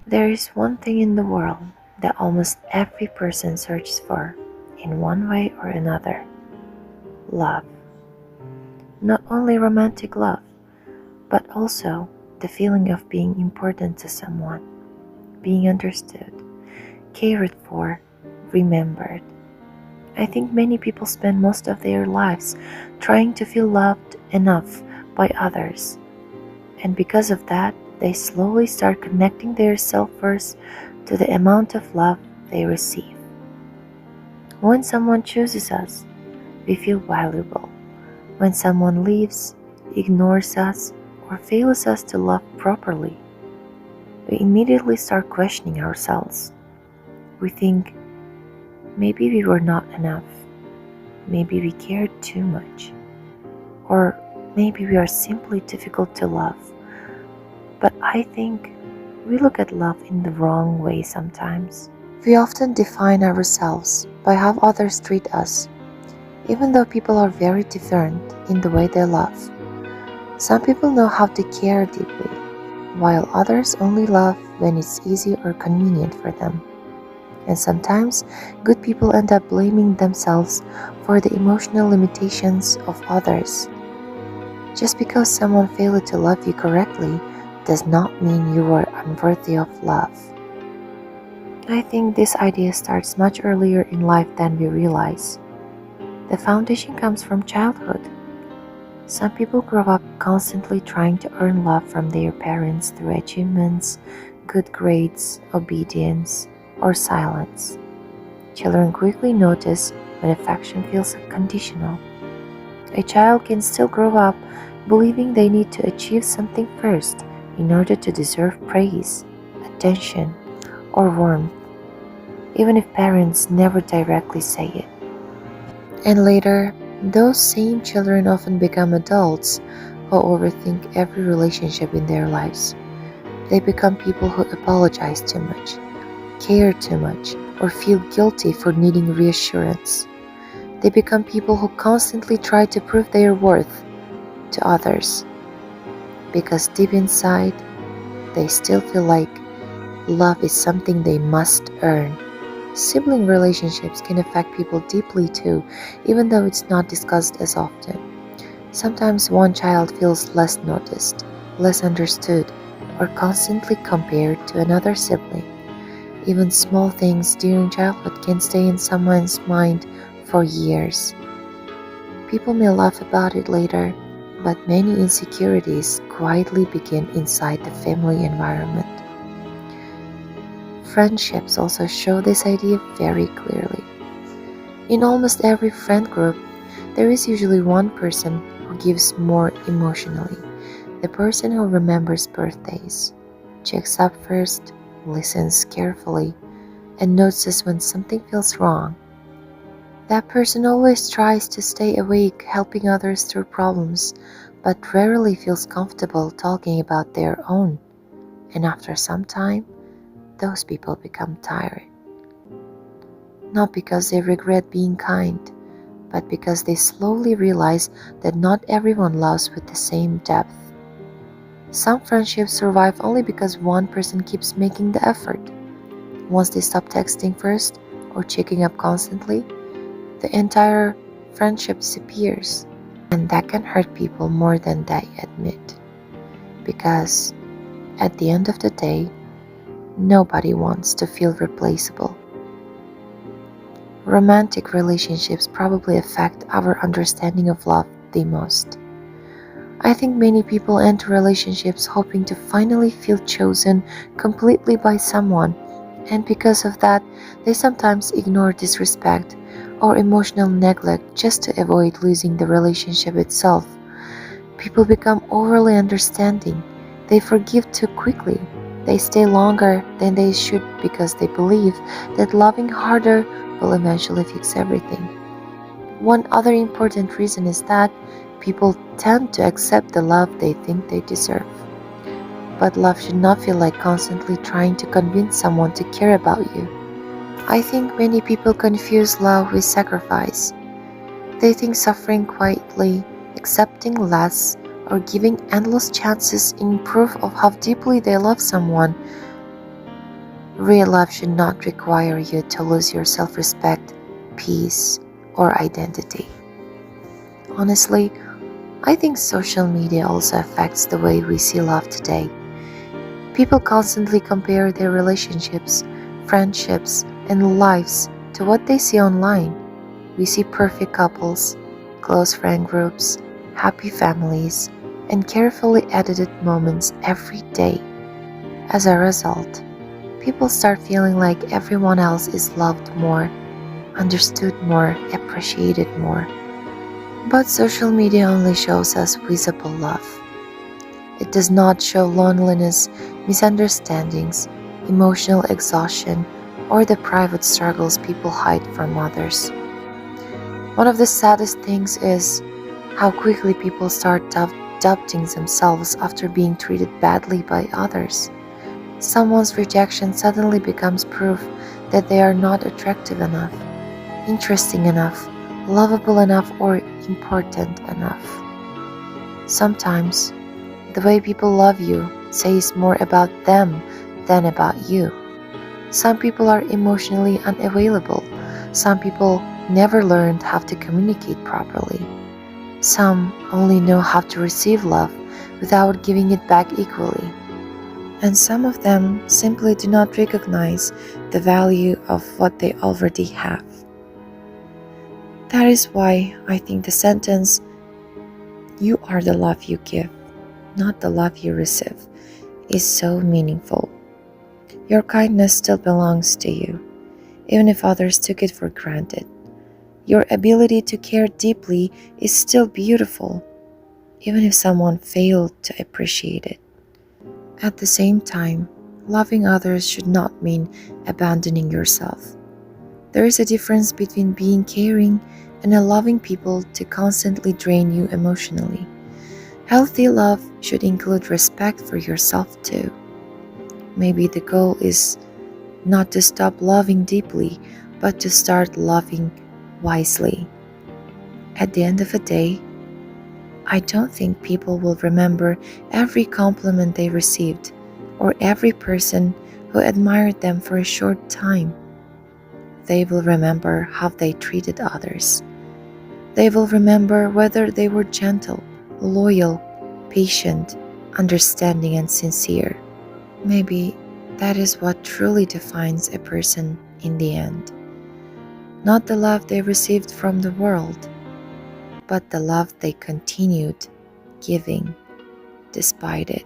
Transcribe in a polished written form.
There is one thing in the world that almost every person searches for, in one way or another: love. Not only romantic love, but also the feeling of being important to someone, being understood, cared for, remembered. I think many people spend most of their lives trying to feel loved enough by others, and because of that, they slowly start connecting their self-worth to the amount of love they receive. When someone chooses us, we feel valuable. When someone leaves, ignores us, or fails us to love properly, we immediately start questioning ourselves. We think, maybe we were not enough, maybe we cared too much, or maybe we are simply difficult to love. But I think we look at love in the wrong way sometimes. We often define ourselves by how others treat us, even though people are very different in the way they love. Some people know how to care deeply, while others only love when it's easy or convenient for them. And sometimes, good people end up blaming themselves for the emotional limitations of others. Just because someone failed to love you correctly does not mean you were unworthy of love. I think this idea starts much earlier in life than we realize. The foundation comes from childhood. Some people grow up constantly trying to earn love from their parents through achievements, good grades, obedience, or silence. Children quickly notice when affection feels conditional. A child can still grow up believing they need to achieve something first in order to deserve praise, attention, or warmth, even if parents never directly say it. And later, those same children often become adults who overthink every relationship in their lives. They become people who apologize too much, care too much, or feel guilty for needing reassurance. They become people who constantly try to prove their worth to others, because deep inside, they still feel like love is something they must earn. Sibling relationships can affect people deeply too, even though it's not discussed as often. Sometimes one child feels less noticed, less understood, or constantly compared to another sibling. Even small things during childhood can stay in someone's mind for years. People may laugh about it later, but many insecurities quietly begin inside the family environment. Friendships also show this idea very clearly. In almost every friend group, there is usually one person who gives more emotionally, the person who remembers birthdays, checks up first, listens carefully, and notices when something feels wrong. That person always tries to stay awake helping others through problems, but rarely feels comfortable talking about their own. And after some time, those people become tired. Not because they regret being kind, but because they slowly realize that not everyone loves with the same depth. Some friendships survive only because one person keeps making the effort. Once they stop texting first or checking up constantly, the entire friendship disappears. And that can hurt people more than they admit. Because at the end of the day, nobody wants to feel replaceable. Romantic relationships probably affect our understanding of love the most. I think many people enter relationships hoping to finally feel chosen completely by someone, and because of that, they sometimes ignore disrespect or emotional neglect just to avoid losing the relationship itself. People become overly understanding. They forgive too quickly. They stay longer than they should because they believe that loving harder will eventually fix everything. One other important reason is that people tend to accept the love they think they deserve. But love should not feel like constantly trying to convince someone to care about you. I think many people confuse love with sacrifice. They think suffering quietly, accepting less, or giving endless chances in proof of how deeply they love someone. Real love should not require you to lose your self-respect, peace, or identity. Honestly, I think social media also affects the way we see love today. People constantly compare their relationships, friendships, and lives to what they see online. We see perfect couples, close friend groups, happy families, and carefully edited moments every day. As a result, people start feeling like everyone else is loved more, understood more, appreciated more. But social media only shows us visible love. It does not show loneliness, misunderstandings, emotional exhaustion, or the private struggles people hide from others. One of the saddest things is how quickly people start doubting themselves after being treated badly by others. Someone's rejection suddenly becomes proof that they are not attractive enough, interesting enough, lovable enough, or important enough. Sometimes, the way people love you says more about them than about you. Some people are emotionally unavailable. Some people never learned how to communicate properly. Some only know how to receive love without giving it back equally. And some of them simply do not recognize the value of what they already have. That is why I think the sentence, "You are the love you give, not the love you receive," is so meaningful. Your kindness still belongs to you, even if others took it for granted. Your ability to care deeply is still beautiful, even if someone failed to appreciate it. At the same time, loving others should not mean abandoning yourself. There is a difference between being caring and allowing people to constantly drain you emotionally. Healthy love should include respect for yourself too. Maybe the goal is not to stop loving deeply, but to start loving wisely. At the end of the day, I don't think people will remember every compliment they received or every person who admired them for a short time. They will remember how they treated others. They will remember whether they were gentle, loyal, patient, understanding, and sincere. Maybe that is what truly defines a person in the end. Not the love they received from the world, but the love they continued giving despite it.